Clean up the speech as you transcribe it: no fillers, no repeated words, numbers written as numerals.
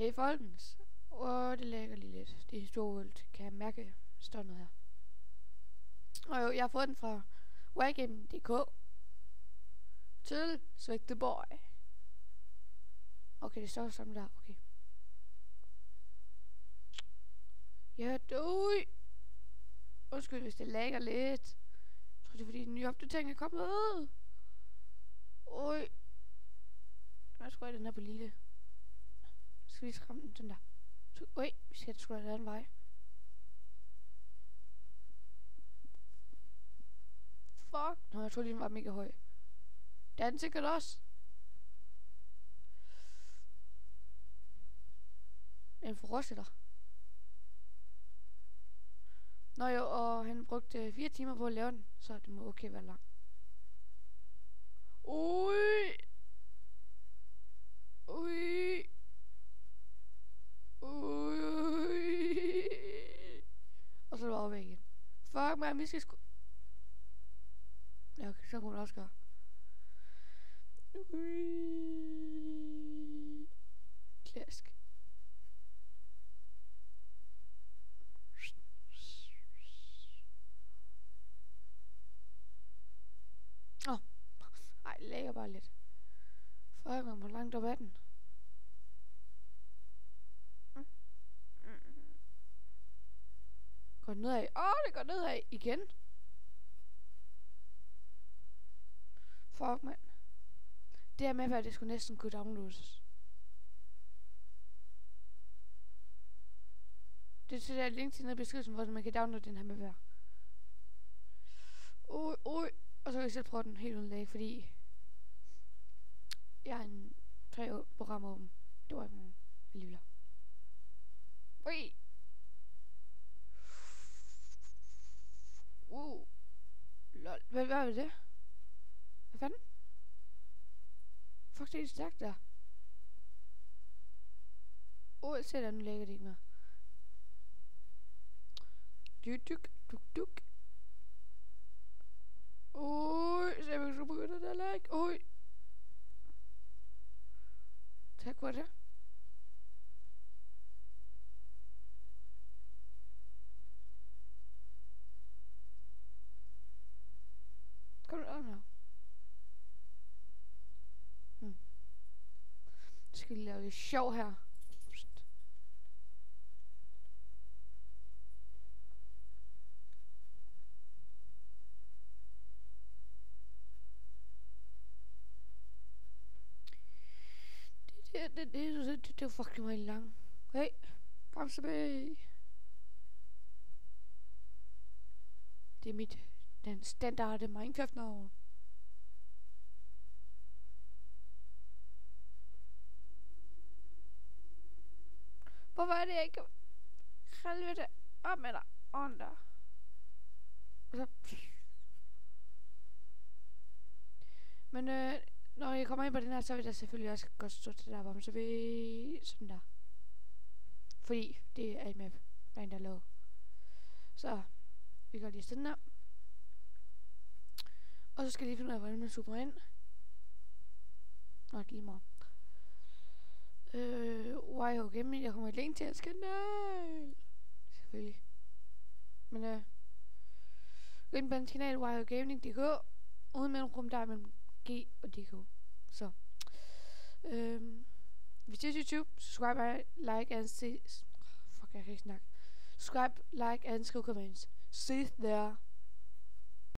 Hey folkens. Det lægger lige lidt. Det er stort, kan jeg mærke, står noget her. Og jo, jeg har fået den fra Wargaming.dk til Swag the Boy. Okay, det står sådan der, okay. Ja, døj. Undskyld, hvis det lægger lidt. Jeg tror, det er fordi den nye opdatering er kommet ud. Oj. Jeg tror, den er på lille. Så skal vi skræmme den, den der. Oj, vi skal da sgu da den anden vej. Fuck. Nå, jeg troede, den var mega høj. Det er den sikkert også. En fortsætter. Nå jo, og han brugte 4 timer på at lave den, så det må okay være lang. Ui. Ui. Ui. Og så er det bare væk igen. Fuck man, vi skal sgu... Ja, okay, så kunne man også gøre. Ui. Klask. Ej, det lægger bare lidt. Fuck man, hvor langt op er den? Går nedad. Det går nedad igen. Fuck man. Det er med, at det skulle næsten kunne downloades. Det er til der link til nede i beskrivelsen, hvor man kan downloade den her med hver. Og så kan jeg selv prøve den helt uden lag, fordi jeg har en 3 programmer åben. Det var ikke nogen alligevel. Ui. Lol. Hvad var det? Hvad fanden? Fuck, det er stærkt der. Jeg ser der, nu lægger det ikke mere. Duk. Så jeg vil begynde at like. Tak for det. Kom nu, nu. Så skal vi lave lidt sjov her. Det er fucking meget lang. Hey, kom tilbage. Det er den standarde Minecraft-navn. Hvorfor er det jeg ikke? Helvede, op med dig. Under. Men når jeg kommer ind på den her, så vil der selvfølgelig også godt stå til der, hvor man så vil sådan der. Fordi det er en map, der er en, der er lavet. Så vi gør lige sådan der. Og så skal jeg lige finde ud af, hvordan man zoomer ind. Nå, lige meget. Gaming, jeg kommer et link til hans kanal. Selvfølgelig. Men gå ind på hans kanal, Gaming.dk. Uden mellemrum, der er mellem G og DK. Så. Hvis det er YouTube, subscribe, like and see. Fuck, jeg kan ikke snakke. Subscribe, like and skriv comments. See there.